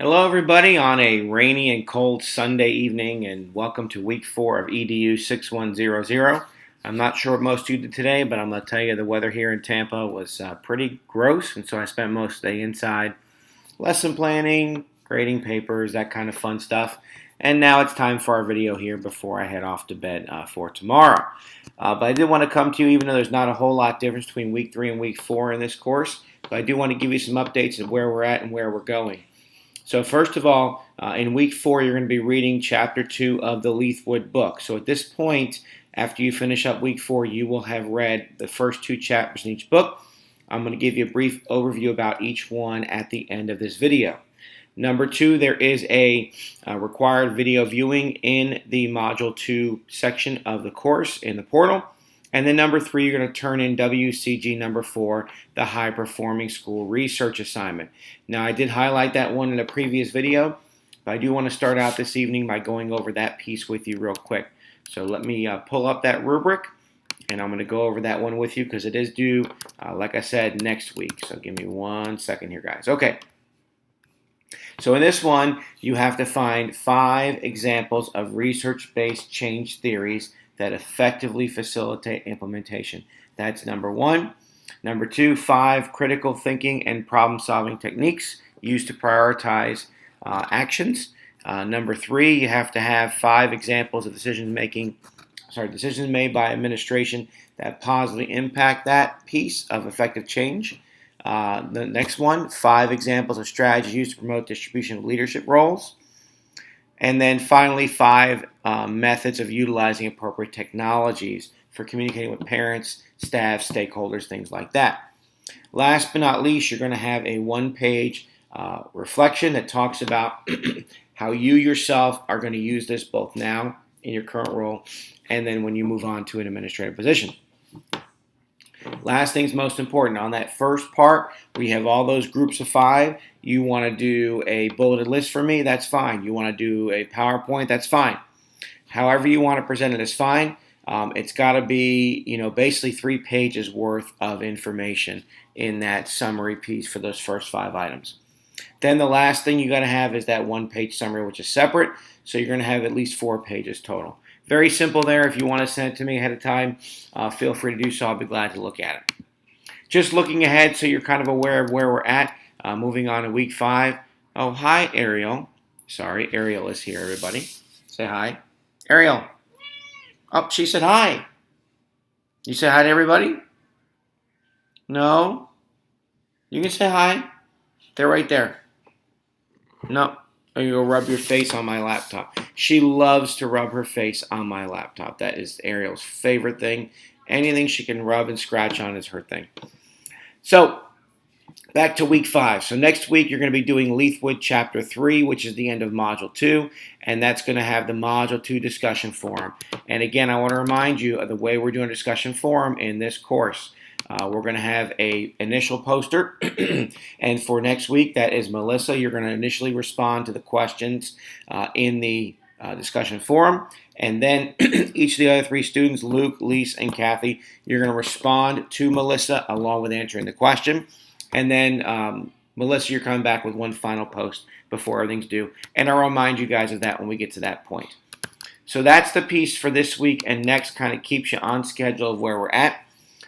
Hello, everybody, on a rainy and cold Sunday evening, and welcome to week 4 of EDU6100. I'm not sure what most of you did today, but I'm going to tell you the weather here in Tampa was pretty gross, and so I spent most of the day inside lesson planning, grading papers, that kind of fun stuff. And now it's time for our video here before I head off to bed for tomorrow. But I did want to come to you, even though there's not a whole lot difference between week 3 and week 4 in this course, but I do want to give you some updates of where we're at and where we're going. So first of all, in week 4, you're going to be reading chapter 2 of the Leithwood book. So at this point, after you finish up week 4, you will have read the first 2 chapters in each book. I'm going to give you a brief overview about each one at the end of this video. Number 2, there is a required video viewing in the Module 2 section of the course in the portal. And then number 3, you're going to turn in WCG number 4, the High Performing School Research Assignment. Now, I did highlight that one in a previous video, but I do want to start out this evening by going over that piece with you real quick. So let me pull up that rubric, and I'm going to go over that one with you because it is due, like I said, next week. So give me 1 second here, guys. Okay. So in this one, you have to find 5 examples of research-based change theories that effectively facilitate implementation. That's number 1. Number 2, 5 critical thinking and problem-solving techniques used to prioritize actions. Number 3, you have to have 5 examples of decisions made by administration that positively impact that piece of effective change. The next one, 5 examples of strategies used to promote distribution of leadership roles. And then finally, 5 methods of utilizing appropriate technologies for communicating with parents, staff, stakeholders, things like that. Last but not least, you're going to have a 1-page reflection that talks about how you yourself are going to use this both now in your current role and then when you move on to an administrative position. Last thing's most important. On that first part, we have all those groups of 5. You want to do a bulleted list for me, that's fine. You want to do a PowerPoint, that's fine. However you want to present it is fine. It's got to be, basically 3 pages worth of information in that summary piece for those first 5 items. Then the last thing you got to have is that 1-page summary, which is separate. So you're going to have at least 4 pages total. Very simple there. If you want to send it to me ahead of time, feel free to do so. I'll be glad to look at it. Just looking ahead so you're kind of aware of where we're at. Moving on to week 5. Oh, hi, Ariel. Sorry, Ariel is here, everybody. Say hi. Ariel. Oh, she said hi. You say hi to everybody? No? You can say hi. They're right there. No. Or you go rub your face on my laptop. She loves to rub her face on my laptop. That is Ariel's favorite thing. Anything she can rub and scratch on is her thing. So, back to week 5. So next week you're going to be doing Leithwood Chapter 3, which is the end of Module 2, and that's going to have the Module 2 discussion forum. And again, I want to remind you of the way we're doing discussion forum in this course. We're going to have an initial poster, and for next week, that is Melissa. You're going to initially respond to the questions in the discussion forum, and then each of the other 3 students, Luke, Lise, and Kathy, you're going to respond to Melissa along with answering the question. And then, Melissa, you're coming back with 1 final post before everything's due. And I'll remind you guys of that when we get to that point. So that's the piece for this week, and next kind of keeps you on schedule of where we're at.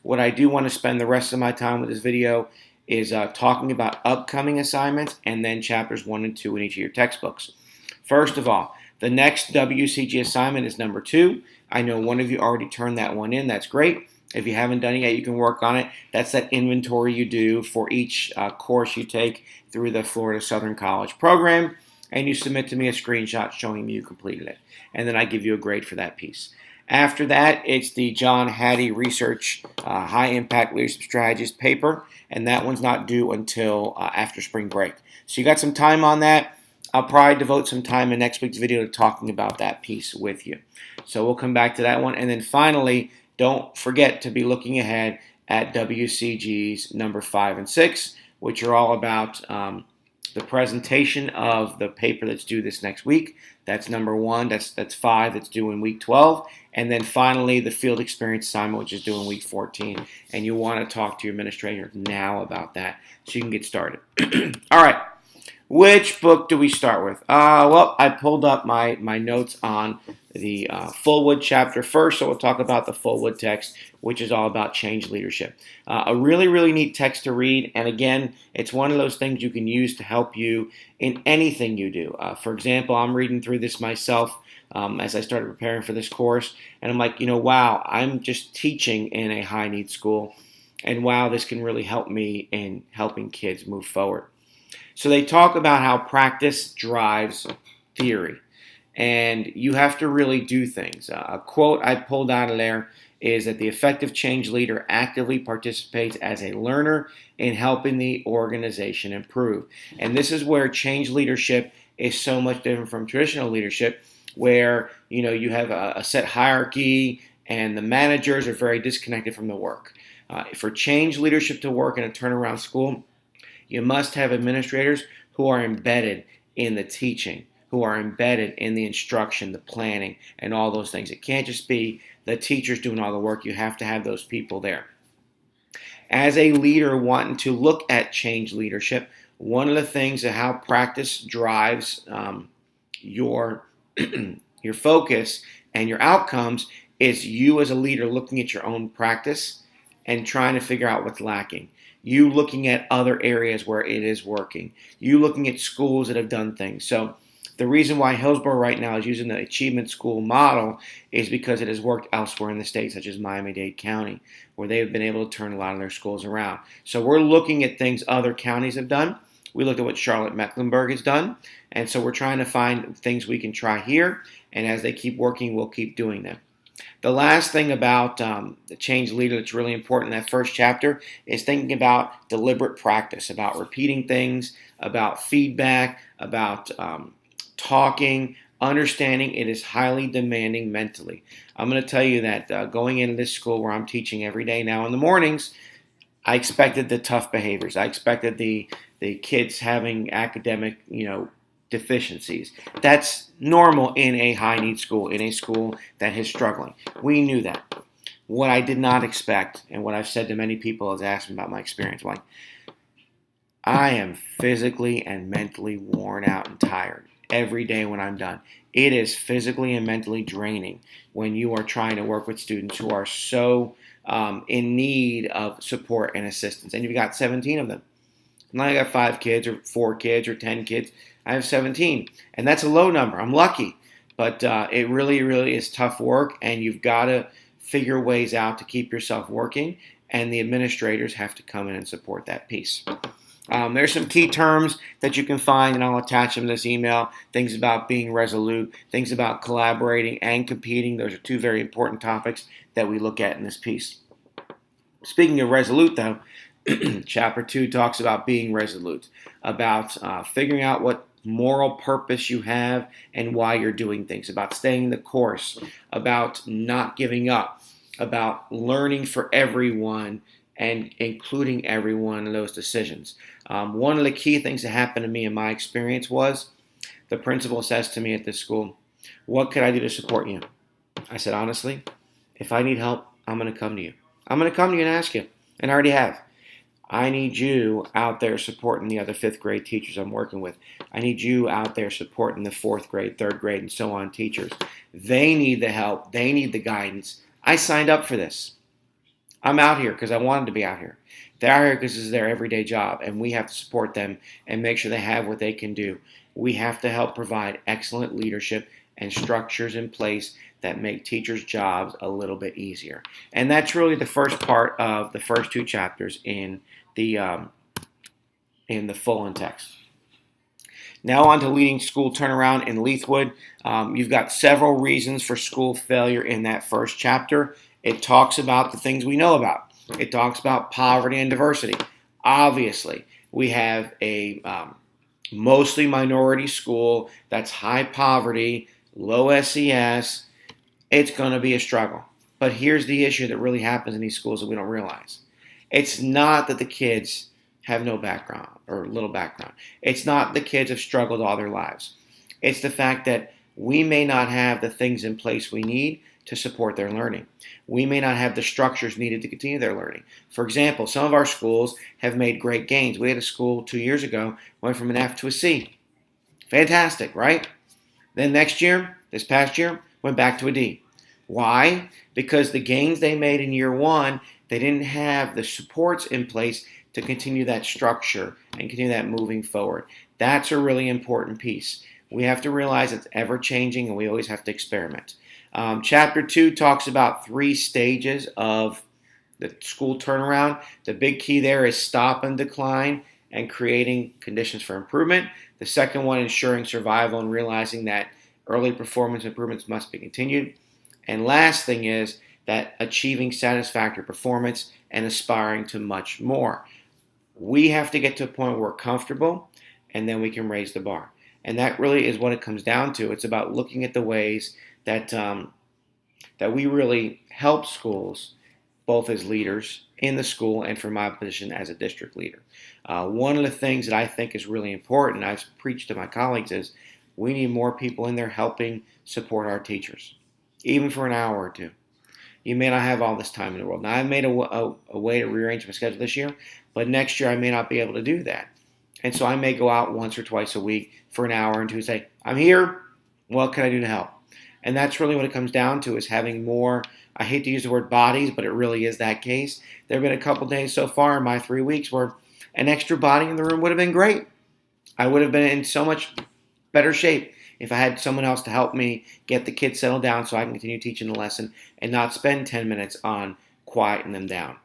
What I do want to spend the rest of my time with this video is talking about upcoming assignments and then chapters 1 and 2 in each of your textbooks. First of all, the next WCG assignment is number 2. I know one of you already turned that one in. That's great. If you haven't done it yet, you can work on it. That's that inventory you do for each course you take through the Florida Southern College program, and you submit to me a screenshot showing me you completed it. And then I give you a grade for that piece. After that, it's the John Hattie Research High Impact Leadership Strategies paper, and that one's not due until after spring break. So you got some time on that. I'll probably devote some time in next week's video to talking about that piece with you. So we'll come back to that one. And then finally, don't forget to be looking ahead at WCGs number 5 and 6, which are all about the presentation of the paper that's due this next week. That's number 1. That's 5. That's due in week 12. And then finally, the field experience assignment, which is due in week 14. And you want to talk to your administrator now about that so you can get started. All right. Which book do we start with? Well, I pulled up my notes on the Fullwood chapter first, so we'll talk about the Fullwood text, which is all about change leadership. A really, really neat text to read, and again, it's one of those things you can use to help you in anything you do. For example, I'm reading through this myself as I started preparing for this course, and I'm like, wow, I'm just teaching in a high need school, and wow, this can really help me in helping kids move forward. So they talk about how practice drives theory, and you have to really do things. A quote I pulled out of there is that the effective change leader actively participates as a learner in helping the organization improve. And this is where change leadership is so much different from traditional leadership, where you have a set hierarchy and the managers are very disconnected from the work. For change leadership to work in a turnaround school, you must have administrators who are embedded in the teaching, who are embedded in the instruction, the planning, and all those things. It can't just be the teachers doing all the work. You have to have those people there. As a leader wanting to look at change leadership, one of the things of how practice drives your your focus and your outcomes is you as a leader looking at your own practice and trying to figure out what's lacking. You looking at other areas where it is working. You looking at schools that have done things. So the reason why Hillsborough right now is using the achievement school model is because it has worked elsewhere in the state, such as Miami-Dade County, where they've been able to turn a lot of their schools around. So we're looking at things other counties have done. We looked at what Charlotte-Mecklenburg has done. And so we're trying to find things we can try here. And as they keep working, we'll keep doing them. The last thing about the change leader that's really important in that first chapter is thinking about deliberate practice, about repeating things, about feedback, about talking, understanding it is highly demanding mentally. I'm going to tell you that going into this school where I'm teaching every day now in the mornings, I expected the tough behaviors. I expected the kids having academic, deficiencies. That's normal in a high need school, in a school that is struggling. We knew that. What I did not expect, and what I've said to many people is asked me about my experience, like, I am physically and mentally worn out and tired every day when I'm done. It is physically and mentally draining when you are trying to work with students who are so in need of support and assistance. And you've got 17 of them. Now I got 5 kids or 4 kids or 10 kids. I have 17. And that's a low number. I'm lucky. But it really, really is tough work. And you've got to figure ways out to keep yourself working. And the administrators have to come in and support that piece. There's some key terms that you can find, and I'll attach them to this email. Things about being resolute, things about collaborating and competing. Those are 2 very important topics that we look at in this piece. Speaking of resolute, though, Chapter 2 talks about being resolute, about figuring out what moral purpose you have and why you're doing things, about staying the course, about not giving up, about learning for everyone and including everyone in those decisions. One of the key things that happened to me in my experience was the principal says to me at this school, "What could I do to support you?" I said, honestly, if I need help, I'm going to come to you. I'm going to come to you and ask you, and I already have. I need you out there supporting the other 5th grade teachers I'm working with. I need you out there supporting the 4th grade, 3rd grade, and so on teachers. They need the help. They need the guidance. I signed up for this. I'm out here because I wanted to be out here. They're out here because this is their everyday job, and we have to support them and make sure they have what they can do. We have to help provide excellent leadership and structures in place that make teachers' jobs a little bit easier. And that's really the first part of the first 2 chapters in the full text. Now on to leading school turnaround in Leithwood. You've got several reasons for school failure in that first chapter. It talks about the things we know about. It talks about poverty and diversity. Obviously, we have a mostly minority school that's high poverty, low SES. It's going to be a struggle. But here's the issue that really happens in these schools that we don't realize. It's not that the kids have no background or little background. It's not the kids have struggled all their lives. It's the fact that we may not have the things in place we need to support their learning. We may not have the structures needed to continue their learning. For example, some of our schools have made great gains. We had a school 2 years ago, went from an F to a C. Fantastic, right? Then next year, this past year, went back to a D. Why? Because the gains they made in year one, they didn't have the supports in place to continue that structure and continue that moving forward. That's a really important piece. We have to realize it's ever changing and we always have to experiment. Chapter 2 talks about 3 stages of the school turnaround. The big key there is stop and decline and creating conditions for improvement. The second one, ensuring survival and realizing that early performance improvements must be continued. And last thing is that achieving satisfactory performance and aspiring to much more. We have to get to a point where we're comfortable and then we can raise the bar. And that really is what it comes down to. It's about looking at the ways that we really help schools, both as leaders in the school and from my position as a district leader. One of the things that I think is really important, I've preached to my colleagues, is we need more people in there helping support our teachers, even for an hour or two. You may not have all this time in the world. Now, I've made a way to rearrange my schedule this year, but next year I may not be able to do that. And so I may go out once or twice a week for an hour or two and say, I'm here, what can I do to help? And that's really what it comes down to, is having more, I hate to use the word bodies, but it really is that case. There have been a couple days so far in my 3 weeks where an extra body in the room would have been great. I would have been in so much better shape if I had someone else to help me get the kids settled down so I can continue teaching the lesson and not spend 10 minutes on quieting them down.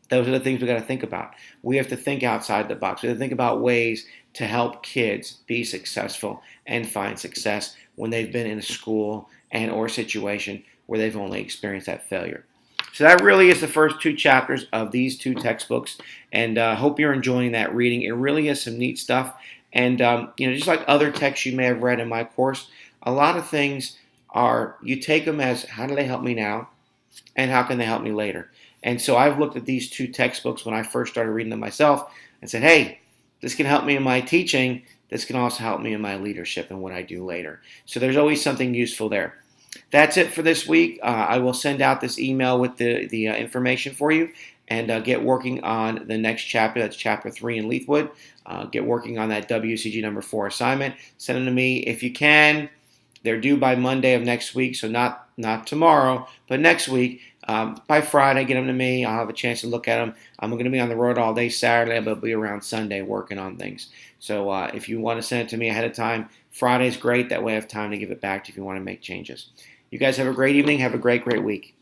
Those are the things we got to think about. We have to think outside the box. We have to think about ways to help kids be successful and find success when they've been in a school and or situation where they've only experienced that failure. So that really is the first 2 chapters of these 2 textbooks, and I hope you're enjoying that reading. It really is some neat stuff, and just like other texts you may have read in my course, a lot of things are, you take them as, how do they help me now, and how can they help me later? And so I've looked at these 2 textbooks when I first started reading them myself and said, hey, this can help me in my teaching. This can also help me in my leadership and what I do later. So there's always something useful there. That's it for this week. I will send out this email with the information for you and get working on the next chapter. That's chapter 3 in Leithwood. Get working on that WCG number 4 assignment. Send them to me if you can. They're due by Monday of next week, so not tomorrow, but next week. By Friday, get them to me. I'll have a chance to look at them. I'm going to be on the road all day Saturday, but I'll be around Sunday working on things. So if you want to send it to me ahead of time, Friday's great. That way I have time to give it back to you if you want to make changes. You guys have a great evening. Have a great, great week.